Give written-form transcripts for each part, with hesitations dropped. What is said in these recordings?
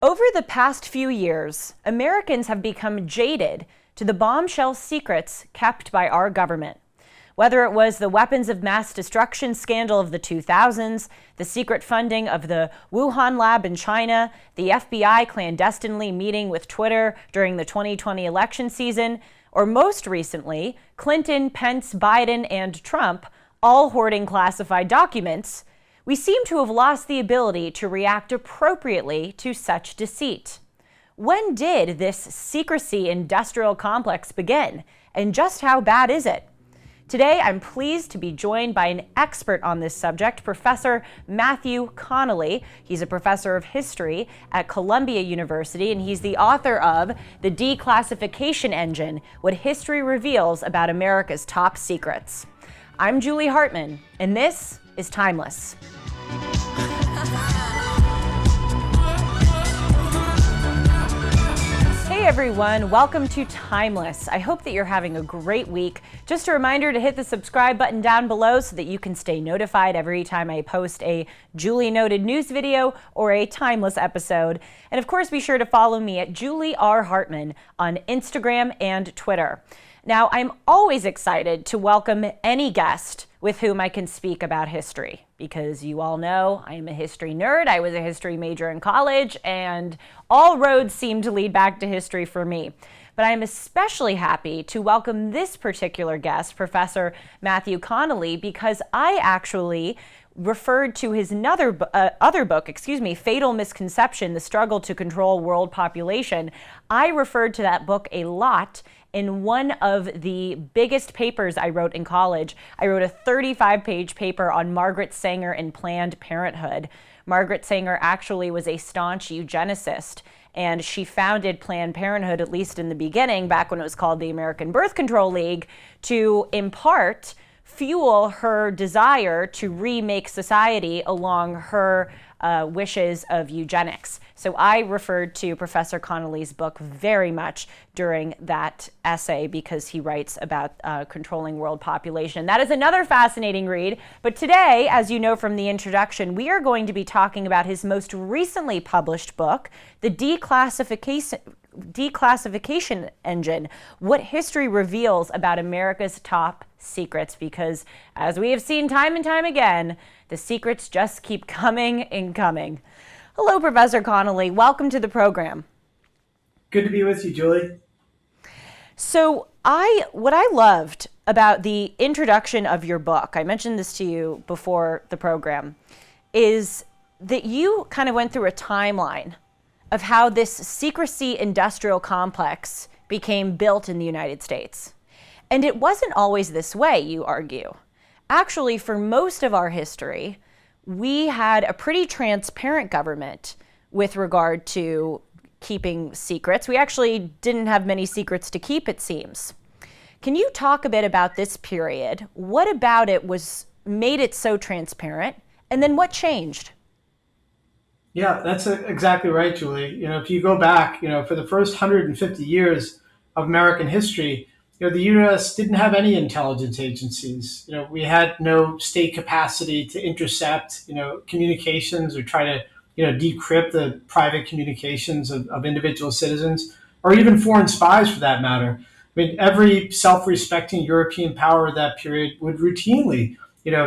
Over the past few years, Americans have become jaded to the bombshell secrets kept by our government. Whether it was the weapons of mass destruction scandal of the 2000s, the secret funding of the Wuhan lab in China, the FBI clandestinely meeting with Twitter during the 2020 election season, or most recently, Clinton, Pence, Biden, and Trump all hoarding classified documents, we seem to have lost the ability to react appropriately to such deceit. When did this secrecy industrial complex begin, and just how bad is it? Today, I'm pleased to be joined by an expert on this subject, Professor Matthew Connelly. He's a professor of history at Columbia University, and he's the author of The Declassification Engine: What History Reveals About America's Top Secrets. I'm Julie Hartman, and this is Timeless. Hey everyone, welcome to Timeless. I hope that you're having a great week. Just a reminder to hit the subscribe button down below so that you can stay notified every time I post a Julie Noted news video or a Timeless episode. And of course, be sure to follow me at Julie R. Hartman on Instagram and Twitter. Now, I'm always excited to welcome any guest with whom I can speak about history, because you all know I am a history nerd. I was a history major in college, and all roads seem to lead back to history for me. But I'm especially happy to welcome this particular guest, Professor Matthew Connelly, because I actually referred to his other book, Fatal Misconception: The Struggle to Control World Population. I referred to that book a lot in one of the biggest papers I wrote in college. I wrote a 35-page paper on Margaret Sanger and Planned Parenthood. Margaret Sanger actually was a staunch eugenicist, and she founded Planned Parenthood, at least in the beginning, back when it was called the American Birth Control League, to in part fuel her desire to remake society along her wishes of eugenics. So I referred to Professor Connelly's book very much during that essay because he writes about controlling world population. That is another fascinating read. But today, as you know from the introduction, we are going to be talking about his most recently published book, The Declassification Engine: What History Reveals About America's Top Secrets. Because as we have seen time and time again, the secrets just keep coming and coming. Hello, Professor Connelly. Welcome to the program. Good to be with you, Julie. So what I loved about the introduction of your book, I mentioned this to you before the program, is that you kind of went through a timeline of how this secrecy industrial complex became built in the United States. And it wasn't always this way, you argue. Actually, for most of our history, we had a pretty transparent government with regard to keeping secrets. We actually didn't have many secrets to keep, it seems. Can you talk a bit about this period? What about it made it so transparent? And then what changed? Yeah, that's exactly right, Julie. If you go back, for the first 150 years of American history, the U.S. didn't have any intelligence agencies. We had no state capacity to intercept, communications or try to, decrypt the private communications of individual citizens or even foreign spies for that matter. I mean, every self-respecting European power of that period would routinely,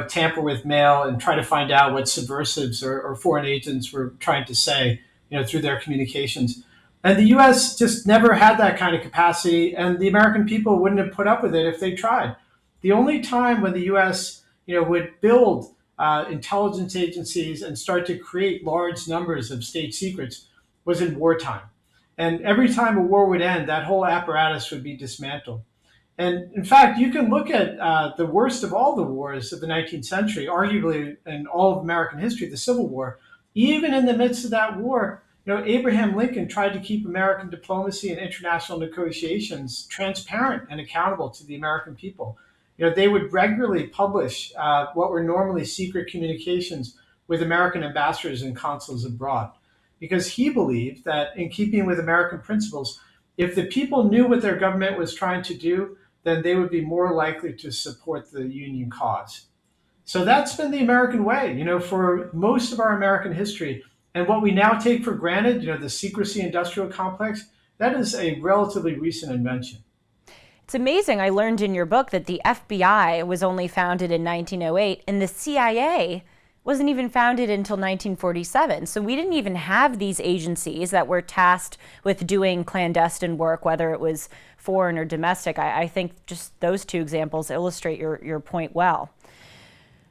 tamper with mail and try to find out what subversives or foreign agents were trying to say, through their communications. And the U.S. just never had that kind of capacity, and the American people wouldn't have put up with it if they tried. The only time when the U.S. would build intelligence agencies and start to create large numbers of state secrets was in wartime. And every time a war would end, that whole apparatus would be dismantled. And in fact, you can look at the worst of all the wars of the 19th century, arguably in all of American history, the Civil War. Even in the midst of that war, Abraham Lincoln tried to keep American diplomacy and international negotiations transparent and accountable to the American people. They would regularly publish what were normally secret communications with American ambassadors and consuls abroad, because he believed that in keeping with American principles, if the people knew what their government was trying to do, then they would be more likely to support the Union cause. So that's been the American way, for most of our American history. And what we now take for granted, the secrecy industrial complex, that is a relatively recent invention. It's amazing. I learned in your book that the FBI was only founded in 1908 and the CIA wasn't even founded until 1947. So we didn't even have these agencies that were tasked with doing clandestine work, whether it was foreign or domestic. I think just those two examples illustrate your point well.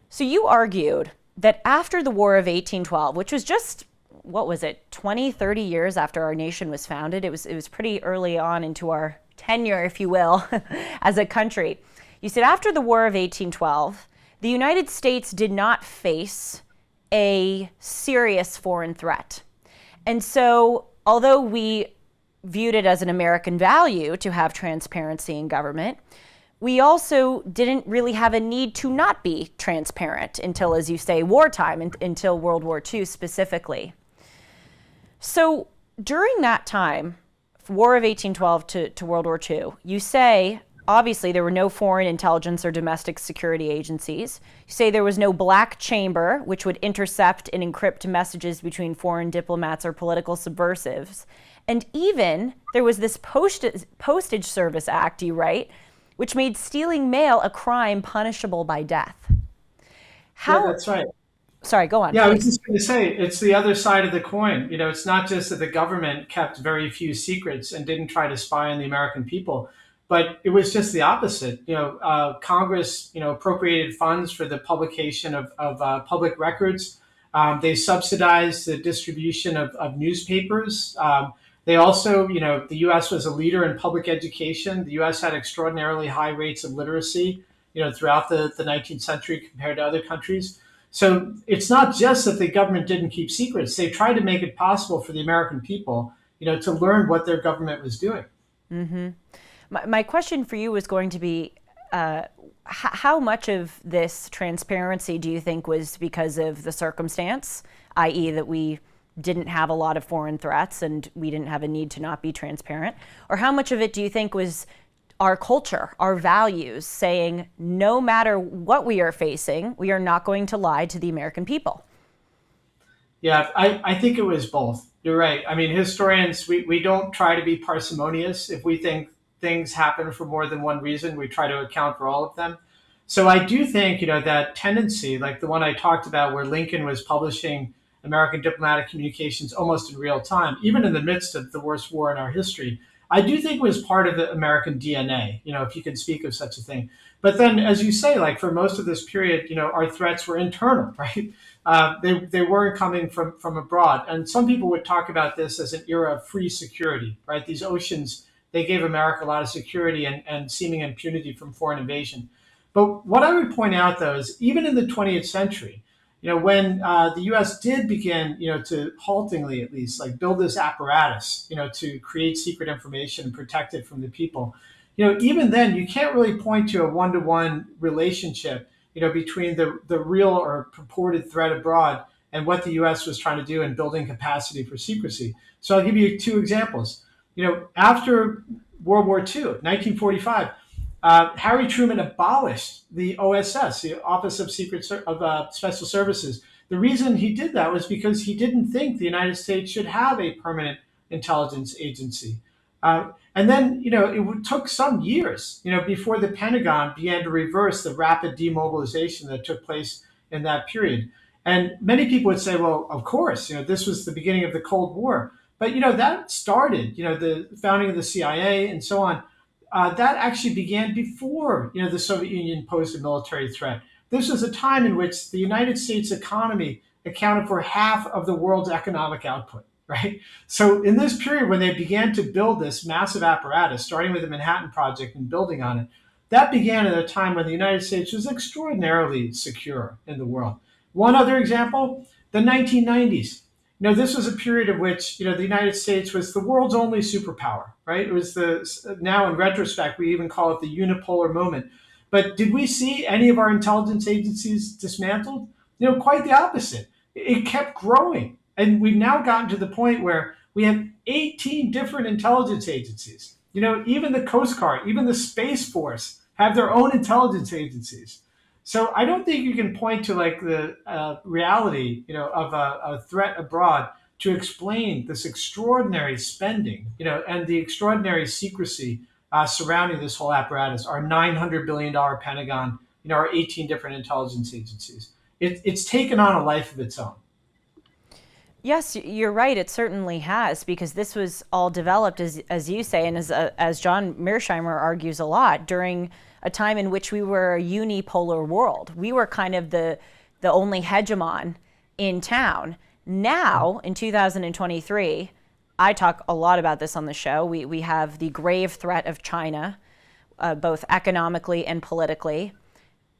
So you argued that after the War of 1812, which was just, what was it, 20, 30 years after our nation was founded, it was pretty early on into our tenure, if you will, as a country. You said after the War of 1812, the United States did not face a serious foreign threat. And so, although we viewed it as an American value to have transparency in government, we also didn't really have a need to not be transparent until, as you say, wartime, until World War II specifically. So during that time, War of 1812 to World War II, you say, obviously, there were no foreign intelligence or domestic security agencies. You say there was no black chamber, which would intercept and encrypt messages between foreign diplomats or political subversives. And even there was this Postage Service Act, you write, which made stealing mail a crime punishable by death. Yeah, that's right. Sorry, go on. Yeah, I was just going to say, it's the other side of the coin. It's not just that the government kept very few secrets and didn't try to spy on the American people, but it was just the opposite. Congress, appropriated funds for the publication of public records. They subsidized the distribution of newspapers. They also, the U.S. was a leader in public education. The U.S. had extraordinarily high rates of literacy, throughout the 19th century compared to other countries. So it's not just that the government didn't keep secrets. They tried to make it possible for the American people, to learn what their government was doing. Mm-hmm. My question for you was going to be, how much of this transparency do you think was because of the circumstance, i.e. that we didn't have a lot of foreign threats and we didn't have a need to not be transparent? Or how much of it do you think was our culture, our values, saying no matter what we are facing, we are not going to lie to the American people? Yeah, I think it was both. You're right. I mean, historians, we don't try to be parsimonious. If we think things happen for more than one reason, we try to account for all of them. So I do think, that tendency, like the one I talked about where Lincoln was publishing American diplomatic communications almost in real time, even in the midst of the worst war in our history, I do think was part of the American DNA, if you can speak of such a thing. But then, as you say, like for most of this period, our threats were internal, right? They weren't coming from abroad. And some people would talk about this as an era of free security, right? These oceans, they gave America a lot of security and seeming impunity from foreign invasion. But what I would point out, though, is even in the 20th century, when the U.S. did begin, to haltingly at least, like build this apparatus, to create secret information and protect it from the people, even then you can't really point to a one-to-one relationship, between the real or purported threat abroad and what the U.S. was trying to do in building capacity for secrecy. So I'll give you two examples. After World War II, 1945. Harry Truman abolished the OSS, the Office of Special Services. The reason he did that was because he didn't think the United States should have a permanent intelligence agency. And then, it took some years, before the Pentagon began to reverse the rapid demobilization that took place in that period. And many people would say, well, of course, this was the beginning of the Cold War. But, that started, the founding of the CIA and so on. That actually began before the Soviet Union posed a military threat. This was a time in which the United States economy accounted for half of the world's economic output, right? So in this period when they began to build this massive apparatus, starting with the Manhattan Project and building on it, that began at a time when the United States was extraordinarily secure in the world. One other example, the 1990s. This was a period of which, the United States was the world's only superpower, right? It was now in retrospect, we even call it the unipolar moment. But did we see any of our intelligence agencies dismantled? Quite the opposite. It kept growing. And we've now gotten to the point where we have 18 different intelligence agencies. Even the Coast Guard, even the Space Force have their own intelligence agencies. So I don't think you can point to like the reality, of a threat abroad to explain this extraordinary spending, and the extraordinary secrecy surrounding this whole apparatus. Our $900 billion Pentagon, our 18 different intelligence agencies. It's taken on a life of its own. Yes, you're right. It certainly has, because this was all developed, as you say, and as John Mearsheimer argues a lot, during a time in which we were a unipolar world. We were kind of the only hegemon in town. Now, in 2023, I talk a lot about this on the show. We have the grave threat of China, both economically and politically.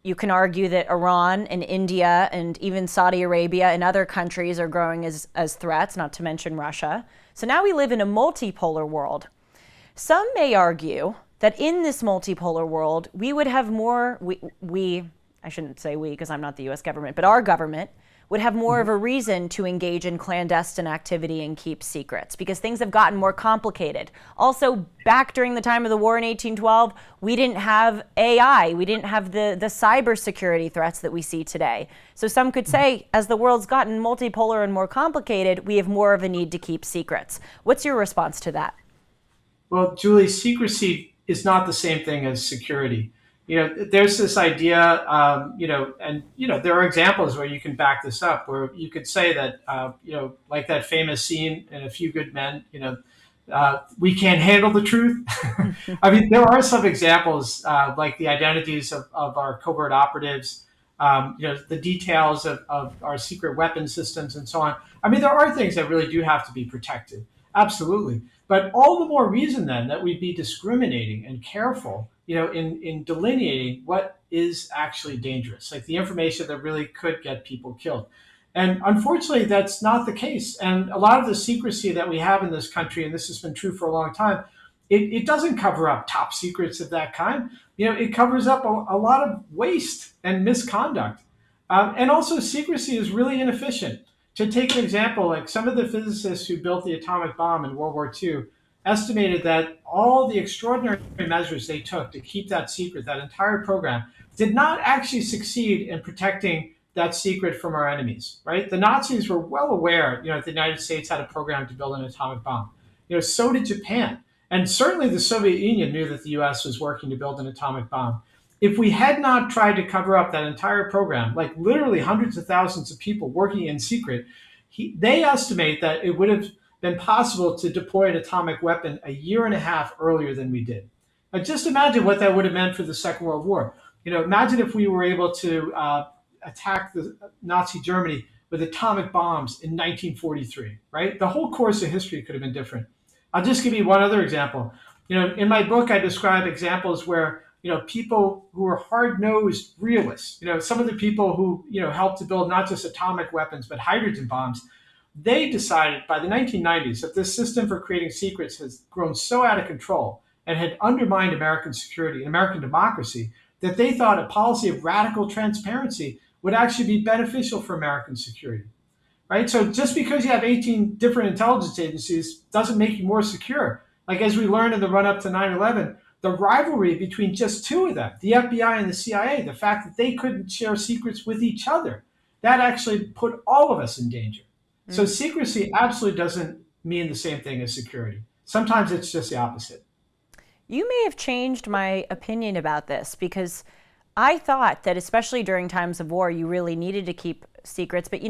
You can argue that Iran and India and even Saudi Arabia and other countries are growing as threats, not to mention Russia. So now we live in a multipolar world. Some may argue that in this multipolar world, we would have more, I shouldn't say we because I'm not the US government, but our government would have more of a reason to engage in clandestine activity and keep secrets, because things have gotten more complicated. Also, back during the time of the war in 1812, we didn't have AI. We didn't have the cybersecurity threats that we see today. So some could say, as the world's gotten multipolar and more complicated, we have more of a need to keep secrets. What's your response to that? Well, Julie, secrecy is not the same thing as security. There's this idea, and there are examples where you can back this up, where you could say that, like that famous scene in A Few Good Men, we can't handle the truth. I mean, there are some examples, like the identities of our covert operatives, the details of our secret weapon systems, and so on. I mean, there are things that really do have to be protected. Absolutely. But all the more reason then that we be discriminating and careful, in delineating what is actually dangerous, like the information that really could get people killed. And unfortunately, that's not the case. And a lot of the secrecy that we have in this country, and this has been true for a long time, it doesn't cover up top secrets of that kind. It covers up a lot of waste and misconduct. And also, secrecy is really inefficient. To take an example, like some of the physicists who built the atomic bomb in World War II estimated that all the extraordinary measures they took to keep that secret, that entire program, did not actually succeed in protecting that secret from our enemies, right? The Nazis were well aware, the United States had a program to build an atomic bomb. So did Japan. And certainly the Soviet Union knew that the US was working to build an atomic bomb. If we had not tried to cover up that entire program, like literally hundreds of thousands of people working in secret, they estimate that it would have been possible to deploy an atomic weapon a year and a half earlier than we did. Now, just imagine what that would have meant for the Second World War. Imagine if we were able to attack the Nazi Germany with atomic bombs in 1943, right? The whole course of history could have been different. I'll just give you one other example. In my book, I describe examples where people who are hard-nosed realists, some of the people who helped to build not just atomic weapons but hydrogen bombs, they decided by the 1990s that this system for creating secrets has grown so out of control and had undermined American security and American democracy that they thought a policy of radical transparency would actually be beneficial for American security. Right? So just because you have 18 different intelligence agencies doesn't make you more secure. Like as we learned in the run up to 9/11, the rivalry between just two of them, the FBI and the CIA, the fact that they couldn't share secrets with each other, that actually put all of us in danger. So secrecy absolutely doesn't mean the same thing as security. Sometimes it's just the opposite. You may have changed my opinion about this, because I thought that especially during times of war, you really needed to keep secrets. But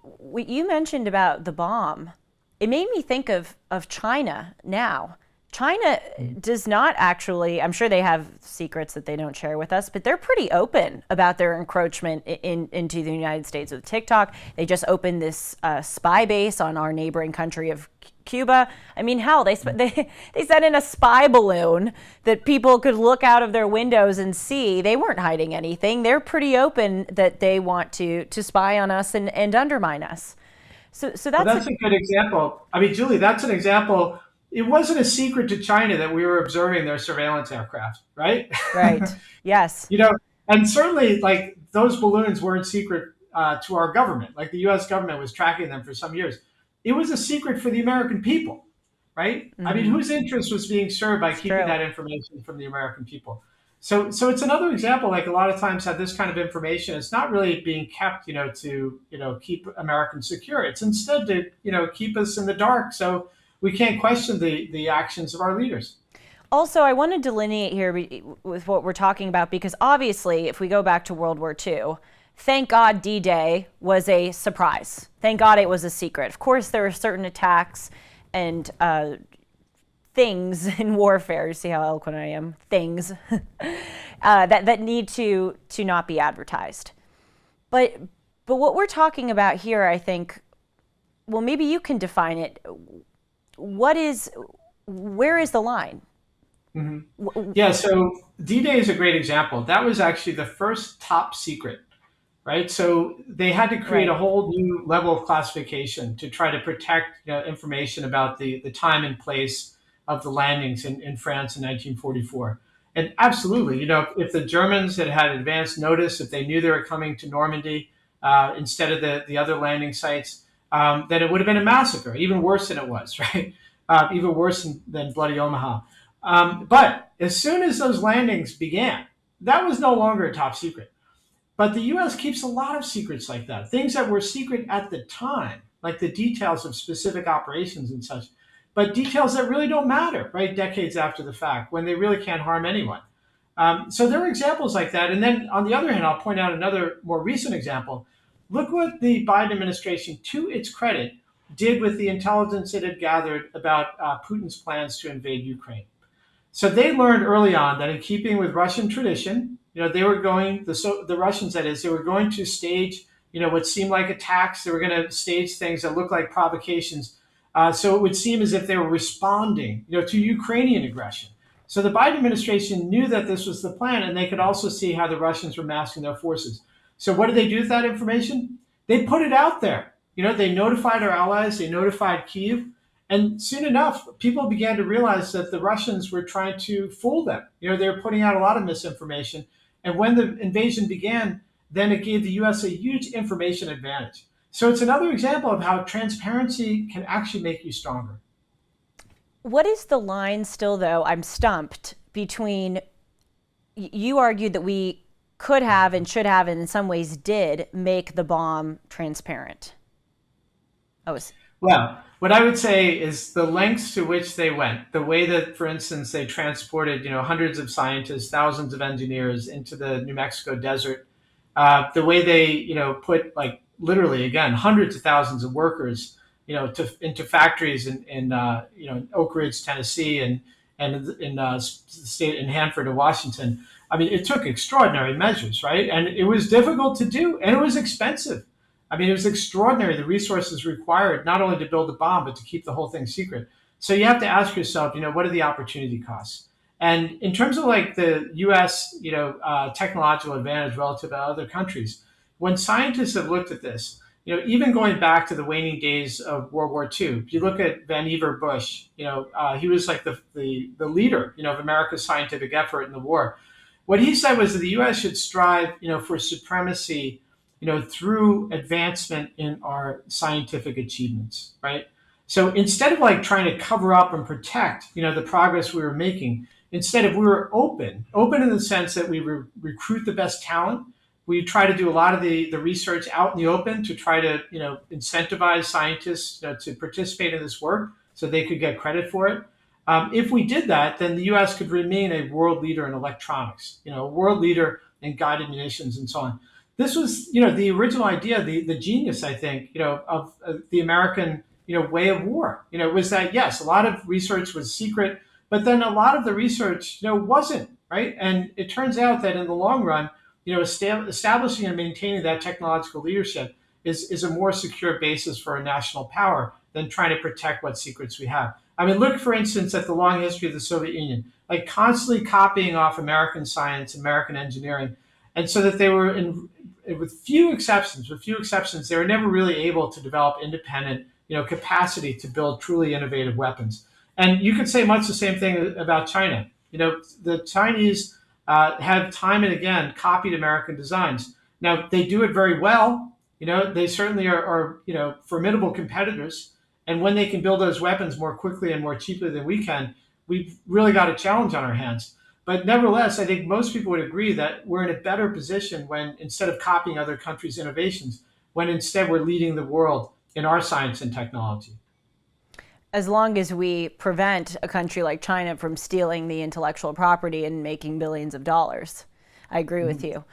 what you mentioned about the bomb, it made me think of China now. China does not actually, I'm sure they have secrets that they don't share with us, but they're pretty open about their encroachment into the United States with TikTok. They just opened this spy base on our neighboring country of Cuba. I mean, hell, they sent in a spy balloon that people could look out of their windows and see. They weren't hiding anything. They're pretty open that they want to spy on us and undermine us. So that's a good example. I mean, Julie, that's an example. It wasn't a secret to China that we were observing their surveillance aircraft, right? Right. Yes. And certainly, like those balloons weren't secret to our government. Like the U.S. government was tracking them for some years. It was a secret for the American people, right? I mean, whose interest was being served by keeping that information from the American people? So it's another example, like a lot of times how this kind of information is not really being kept, to, keep Americans secure. It's instead to, keep us in the dark so we can't question the actions of our leaders. Also, I want to delineate here with what we're talking about because obviously, if we go back to World War II, thank God D Day was a surprise. Thank God it was a secret. Of course, there are certain attacks and things in warfare. You see how eloquent I am? Things that need to not be advertised. But what we're talking about here, I think, well, maybe you can define it. Where is the line? Yeah, so D-Day is a great example. That was actually the first top secret, right? So they had to create a Right. whole new level of classification to try to protect, information about the time and place of the landings in France in 1944. And absolutely, if the Germans had had advance notice, if they knew they were coming to Normandy instead of the other landing sites, then it would have been a massacre, even worse than it was, right? Even worse than Bloody Omaha. But as soon as those landings began, that was no longer a top secret. But the US keeps a lot of secrets like that, things that were secret at the time, like the details of specific operations and such, but details that really don't matter, right? Decades after the fact, when they really can't harm anyone. So there are examples like that. And then on the other hand, I'll point out another more recent example. Look what the Biden administration, to its credit, did with the intelligence it had gathered about Putin's plans to invade Ukraine. So they learned early on that in keeping with Russian tradition, they were going the Russians, that is, they were going to stage, what seemed like attacks. They were going to stage things that looked like provocations. So it would seem as if they were responding, to Ukrainian aggression. So the Biden administration knew that this was the plan, and they could also see how the Russians were massing their forces. So what did they do with that information? They put it out there. They notified our allies. They notified Kyiv. And soon enough, people began to realize that the Russians were trying to fool them. They were putting out a lot of misinformation. And when the invasion began, then it gave the US a huge information advantage. So it's another example of how transparency can actually make you stronger. What is the line still, though? I'm stumped between you argued that we could have and should have, and in some ways did, make the bomb transparent. Oh, Well, what I would say is the lengths to which they went, the way that, for instance, they transported, hundreds of scientists, thousands of engineers into the New Mexico desert, the way they, put, like, literally, again, hundreds of thousands of workers, into factories in Oak Ridge, Tennessee, and in state in Hanford, Washington. I mean, it took extraordinary measures, right? And it was difficult to do, and it was expensive. I mean, it was extraordinary, the resources required not only to build a bomb, but to keep the whole thing secret. So you have to ask yourself, what are the opportunity costs? And in terms of like the U.S., technological advantage relative to other countries, when scientists have looked at this, even going back to the waning days of World War II, if you look at Vannevar Bush, he was like the leader, of America's scientific effort in the war. What he said was that the U.S. should strive, for supremacy, through advancement in our scientific achievements, right? So instead of like trying to cover up and protect, the progress we were making, instead of we were open in the sense that we recruit the best talent. We try to do a lot of the research out in the open to try to, incentivize scientists, to participate in this work so they could get credit for it. If we did that, then the U.S. could remain a world leader in electronics, a world leader in guided munitions and so on. This was, the original idea, the genius, I think, of the American, way of war. Was that yes, a lot of research was secret, but then a lot of the research, wasn't, right. And it turns out that in the long run, establishing and maintaining that technological leadership is a more secure basis for a national power than trying to protect what secrets we have. I mean, look, for instance, at the long history of the Soviet Union, like constantly copying off American science, American engineering, and so that they were with few exceptions, they were never really able to develop independent, capacity to build truly innovative weapons. And you could say much the same thing about China. The Chinese have time and again copied American designs. Now they do it very well. They certainly are formidable competitors. And when they can build those weapons more quickly and more cheaply than we can, we've really got a challenge on our hands. But nevertheless, I think most people would agree that we're in a better position when instead of copying other countries' innovations, when instead we're leading the world in our science and technology. As long as we prevent a country like China from stealing the intellectual property and making billions of dollars. I agree with Mhm. you.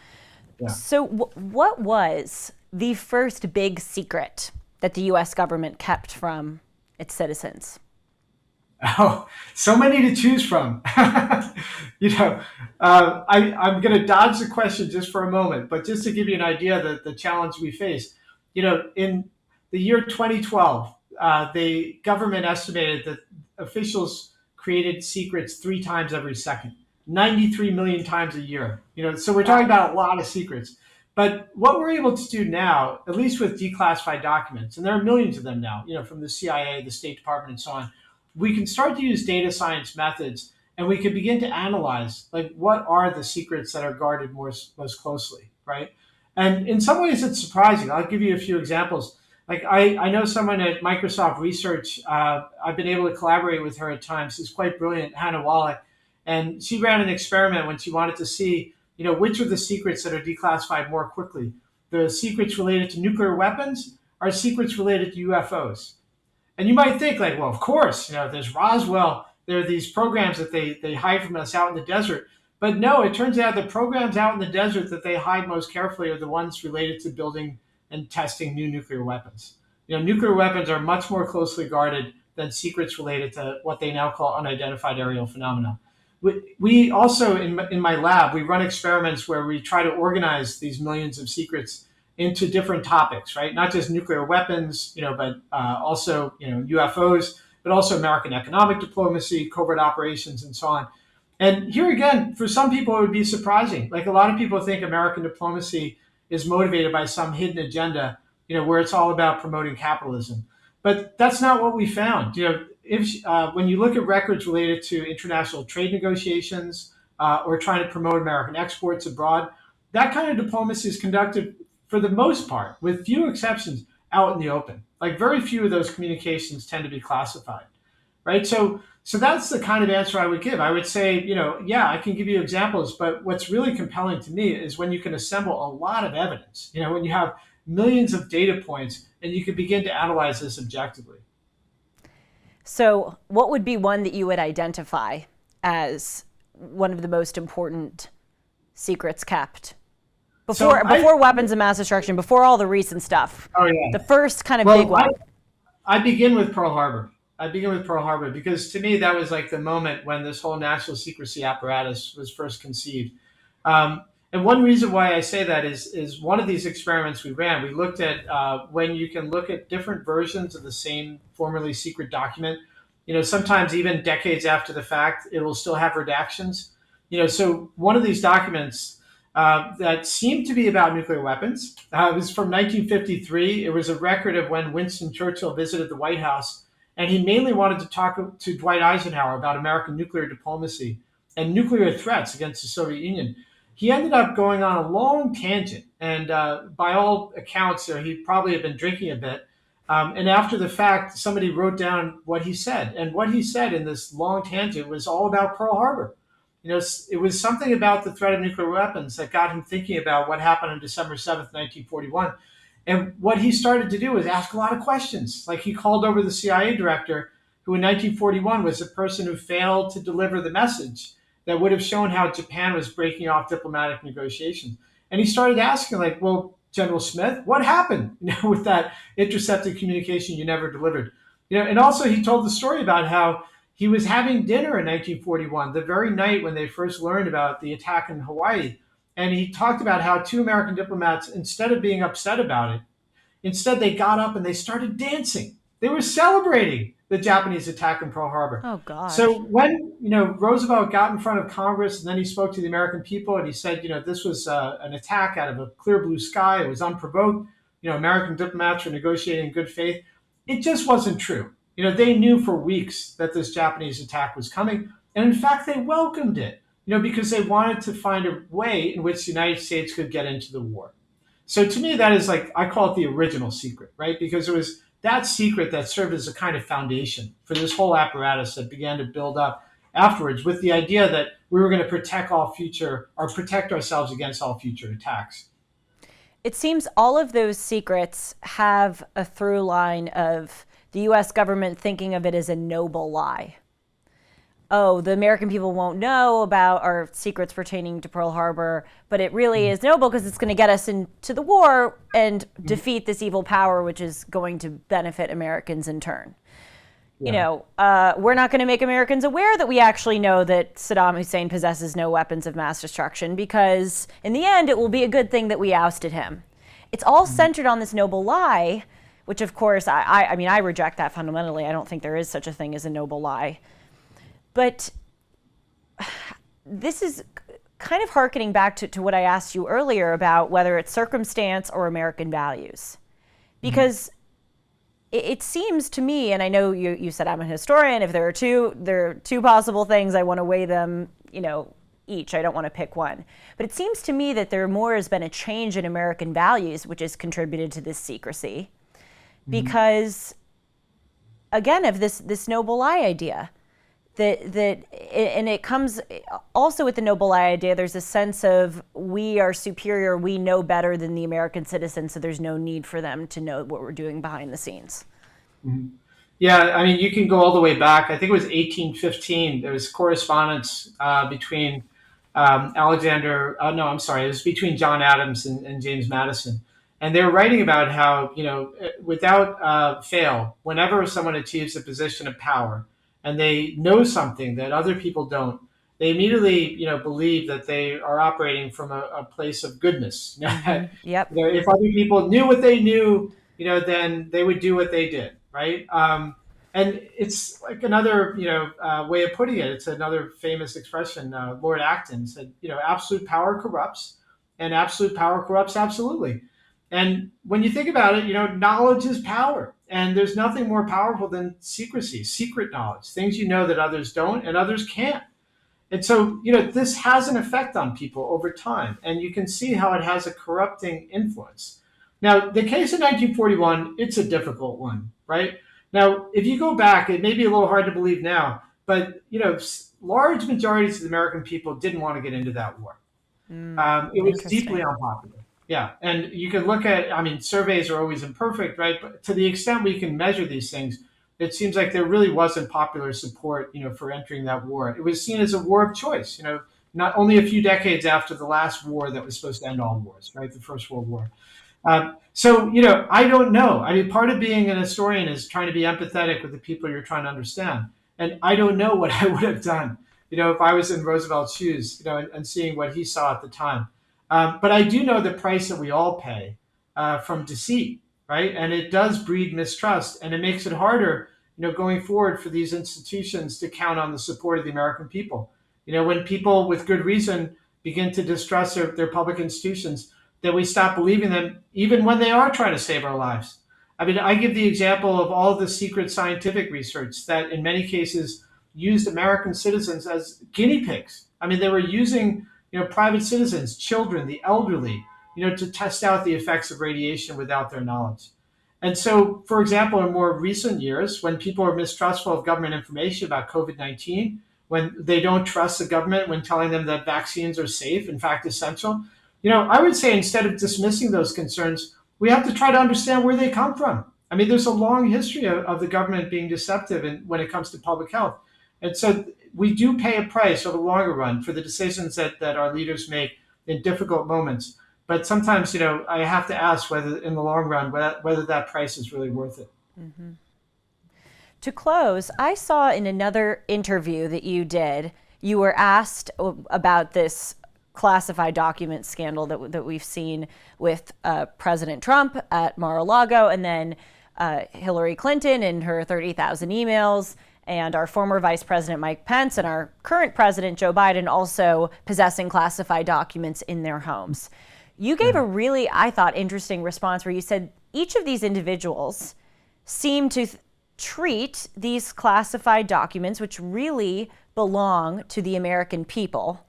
Yeah. So, what was the first big secret that the US government kept from its citizens? Oh, so many to choose from. you know, I'm going to dodge the question just for a moment, but just to give you an idea of the challenge we face, in the year 2012, the government estimated that officials created secrets 3 times every second, 93 million times a year. So we're talking Wow. about a lot of secrets. But what we're able to do now, at least with declassified documents, and there are millions of them now, from the CIA, the State Department, and so on, we can start to use data science methods, and we can begin to analyze like what are the secrets that are guarded most closely, right? And in some ways it's surprising. I'll give you a few examples. Like I know someone at Microsoft Research. I've been able to collaborate with her at times. She's quite brilliant, Hannah Wallach, and she ran an experiment when she wanted to see which are the secrets that are declassified more quickly. The secrets related to nuclear weapons are secrets related to UFOs. And you might think like, well, of course, there's Roswell. There are these programs that they hide from us out in the desert. But no, it turns out the programs out in the desert that they hide most carefully are the ones related to building and testing new nuclear weapons. Nuclear weapons are much more closely guarded than secrets related to what they now call unidentified aerial phenomena. We also, in my lab, we run experiments where we try to organize these millions of secrets into different topics, right? Not just nuclear weapons, but also, UFOs, but also American economic diplomacy, covert operations, and so on. And here again, for some people, it would be surprising. Like a lot of people think American diplomacy is motivated by some hidden agenda, where it's all about promoting capitalism. But that's not what we found. If when you look at records related to international trade negotiations or trying to promote American exports abroad, that kind of diplomacy is conducted for the most part, with few exceptions, out in the open. Like very few of those communications tend to be classified, right? So that's the kind of answer I would give. I would say, yeah, I can give you examples, but what's really compelling to me is when you can assemble a lot of evidence. When you have millions of data points and you can begin to analyze this objectively. So, what would be one that you would identify as one of the most important secrets kept? So I, Before weapons of mass destruction, before all the recent stuff. oh yeah. The first kind of big Well, one. I begin with Pearl Harbor. I begin with Pearl Harbor because to me that was like the moment when this whole national secrecy apparatus was first conceived. And one reason why I say that is one of these experiments we ran. We looked at when you can look at different versions of the same formerly secret document. Sometimes even decades after the fact, it will still have redactions. So one of these documents that seemed to be about nuclear weapons. It was from 1953. It was a record of when Winston Churchill visited the White House, and he mainly wanted to talk to Dwight Eisenhower about American nuclear diplomacy and nuclear threats against the Soviet Union. He ended up going on a long tangent, and by all accounts, he probably had been drinking a bit. And after the fact, somebody wrote down what he said, and what he said in this long tangent was all about Pearl Harbor. It was something about the threat of nuclear weapons that got him thinking about what happened on December 7th, 1941. And what he started to do was ask a lot of questions. Like he called over the CIA director, who in 1941 was the person who failed to deliver the message that would have shown how Japan was breaking off diplomatic negotiations. And he started asking, like, well, General Smith, what happened with that intercepted communication you never delivered? And also he told the story about how he was having dinner in 1941, the very night when they first learned about the attack in Hawaii. And he talked about how two American diplomats, instead of being upset about it, instead they got up and they started dancing. They were celebrating the Japanese attack in Pearl Harbor. Oh, gosh. So when Roosevelt got in front of Congress and then he spoke to the American people and he said, this was an attack out of a clear blue sky. It was unprovoked. American diplomats were negotiating in good faith. It just wasn't true. They knew for weeks that this Japanese attack was coming, and in fact, they welcomed it. Because they wanted to find a way in which the United States could get into the war. So to me, that is like I call it the original secret, right? Because it was that secret that served as a kind of foundation for this whole apparatus that began to build up afterwards with the idea that we were going to protect ourselves against all future attacks. It seems all of those secrets have a through line of the US government thinking of it as a noble lie. Oh, the American people won't know about our secrets pertaining to Pearl Harbor, but it really is noble because it's going to get us into the war and defeat this evil power, which is going to benefit Americans in turn. You know, we're not going to make Americans aware that we actually know that Saddam Hussein possesses no weapons of mass destruction, because in the end, it will be a good thing that we ousted him. It's all centered on this noble lie, which of course, I mean, I reject that fundamentally. I don't think there is such a thing as a noble lie. But this is kind of hearkening back to what I asked you earlier about whether it's circumstance or American values. Because it seems to me, and I know you said I'm a historian, if there are two possible things, I want to weigh them, you know, each. I don't want to pick one. But it seems to me that there more has been a change in American values, which has contributed to this secrecy. Because, again, of this noble lie idea. And it comes also with the noble lie idea, there's a sense of we are superior, we know better than the American citizens, so there's no need for them to know what we're doing behind the scenes. Yeah, I mean, you can go all the way back. I think it was 1815. There was correspondence between it was between John Adams and James Madison. And they were writing about how, you know, without fail, whenever someone achieves a position of power, and they know something that other people don't, they immediately, you know, believe that they are operating from a place of goodness. You know, Yep. you know, if other people knew what they knew, you know, then they would do what they did, right? And it's like another, you know, way of putting it. It's another famous expression. Lord Acton said, you know, absolute power corrupts, and absolute power corrupts absolutely. And when you think about it, you know, knowledge is power. And there's nothing more powerful than secrecy, secret knowledge, things you know that others don't and others can't. And so, you know, this has an effect on people over time. And you can see how it has a corrupting influence. Now, the case of 1941, it's a difficult one, right? Now, if you go back, it may be a little hard to believe now, but, you know, large majorities of the American people didn't want to get into that war. It was deeply unpopular. Yeah, and you can look at, I mean, surveys are always imperfect, right? But to the extent we can measure these things, it seems like there really wasn't popular support, you know, for entering that war. It was seen as a war of choice, you know, not only a few decades after the last war that was supposed to end all wars, right? The First World War. So, you know, I don't know. I mean, part of being an historian is trying to be empathetic with the people you're trying to understand. And I don't know what I would have done, you know, if I was in Roosevelt's shoes, you know, and seeing what he saw at the time. But I do know the price that we all pay from deceit, right? And it does breed mistrust, and it makes it harder, you know, going forward for these institutions to count on the support of the American people. You know, when people with good reason begin to distrust their public institutions, that we stop believing them, even when they are trying to save our lives. I mean, I give the example of all the secret scientific research that in many cases used American citizens as guinea pigs. I mean, they were using, you know, private citizens, children, the elderly, you know, to test out the effects of radiation without their knowledge. And so, for example, in more recent years, when people are mistrustful of government information about COVID-19, when they don't trust the government when telling them that vaccines are safe, in fact, essential, you know, I would say instead of dismissing those concerns, we have to try to understand where they come from. I mean, there's a long history of the government being deceptive when it comes to public health. And so we do pay a price over the longer run for the decisions that our leaders make in difficult moments. But sometimes, you know, I have to ask whether in the long run, whether that price is really worth it. Mm-hmm. To close, I saw in another interview that you did, you were asked about this classified document scandal that we've seen with President Trump at Mar-a-Lago, and then Hillary Clinton and her 30,000 emails, and our former Vice President Mike Pence and our current President Joe Biden also possessing classified documents in their homes. You gave a really, I thought, interesting response where you said each of these individuals seem to treat these classified documents, which really belong to the American people,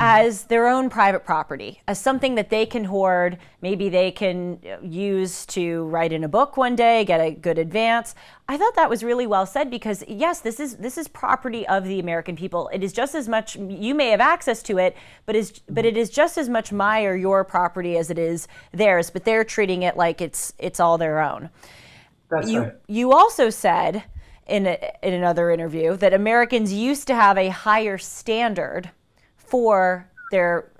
as their own private property, as something that they can hoard. Maybe they can use to write in a book one day, get a good advance. I thought that was really well said, because yes, this is property of the American people. It is just as much, you may have access to it, but it is just as much my or your property as it is theirs, but they're treating it like it's all their own. That's right. You also said in another interview that Americans used to have a higher standard for their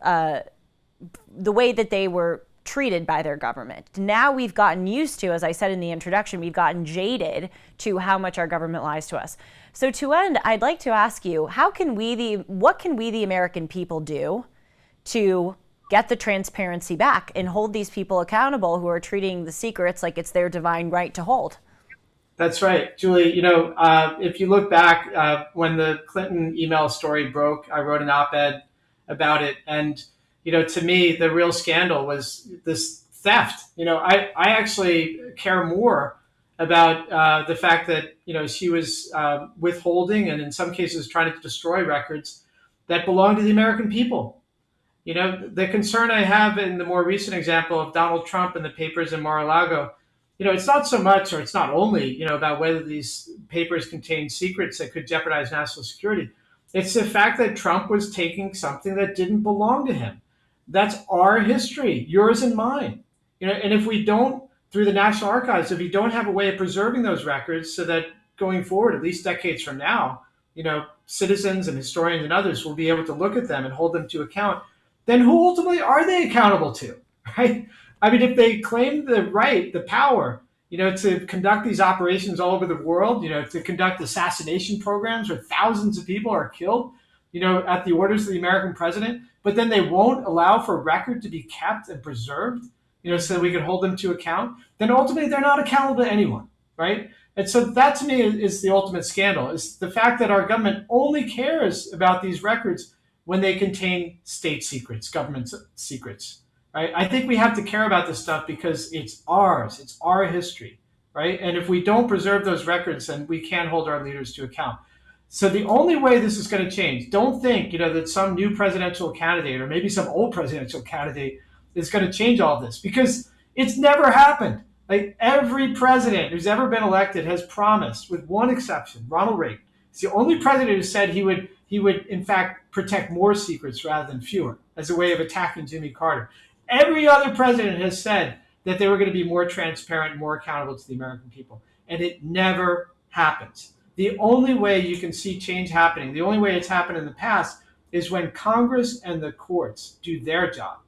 the way that they were treated by their government. Now we've gotten used to, as I said in the introduction, we've gotten jaded to how much our government lies to us. So to end, I'd like to ask you, what can we, the American people, do to get the transparency back and hold these people accountable who are treating the secrets like it's their divine right to hold? That's right, Julie. If you look back when the Clinton email story broke, I wrote an op-ed about it. And, to me, the real scandal was this theft. I actually care more about the fact that, she was withholding and in some cases trying to destroy records that belong to the American people. The concern I have in the more recent example of Donald Trump and the papers in Mar-a-Lago, it's not so much, or it's not only, about whether these papers contain secrets that could jeopardize national security. It's the fact that Trump was taking something that didn't belong to him. That's our history, yours and mine. And if we don't, through the National Archives, if we don't have a way of preserving those records so that going forward, at least decades from now, citizens and historians and others will be able to look at them and hold them to account, then who ultimately are they accountable to, right? I mean, if they claim the right, the power, to conduct these operations all over the world, to conduct assassination programs where thousands of people are killed, at the orders of the American president, but then they won't allow for a record to be kept and preserved, so that we can hold them to account, then ultimately they're not accountable to anyone, right? And so that to me is the ultimate scandal, is the fact that our government only cares about these records when they contain state secrets, government secrets. Right? I think we have to care about this stuff because it's ours. It's our history, right? And if we don't preserve those records, then we can't hold our leaders to account. So the only way this is going to change, don't think, that some new presidential candidate or maybe some old presidential candidate is going to change all this, because it's never happened. Like, every president who's ever been elected has promised, with one exception, Ronald Reagan. He's the only president who said he would in fact protect more secrets rather than fewer, as a way of attacking Jimmy Carter. Every other president has said that they were going to be more transparent, more accountable to the American people. And it never happens. The only way you can see change happening, the only way it's happened in the past, is when Congress and the courts do their job,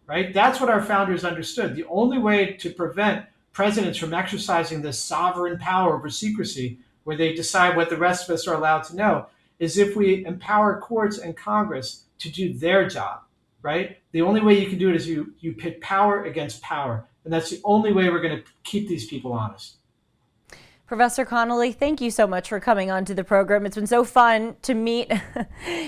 right? That's what our founders understood. The only way to prevent presidents from exercising this sovereign power over secrecy, where they decide what the rest of us are allowed to know, is if we empower courts and Congress to do their job. Right? The only way you can do it is you pit power against power. And that's the only way we're going to keep these people honest. Professor Connolly, thank you so much for coming onto the program. It's been so fun to meet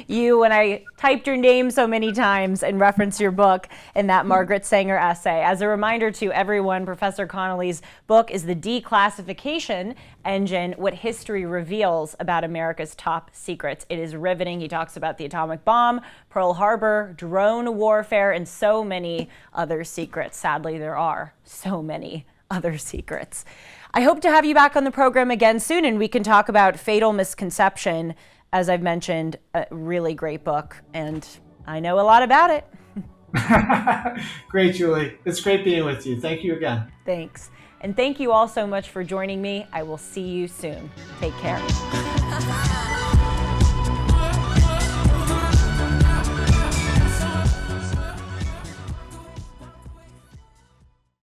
you, and I typed your name so many times and referenced your book in that Margaret Sanger essay. As a reminder to everyone, Professor Connolly's book is The Declassification Engine: What History Reveals About America's Top Secrets. It is riveting. He talks about the atomic bomb, Pearl Harbor, drone warfare, and so many other secrets. Sadly, there are so many other secrets. I hope to have you back on the program again soon, and we can talk about Fatal Misconception. As I've mentioned, a really great book, and I know a lot about it. Great, Julie. It's great being with you. Thank you again. Thanks. And thank you all so much for joining me. I will see you soon. Take care.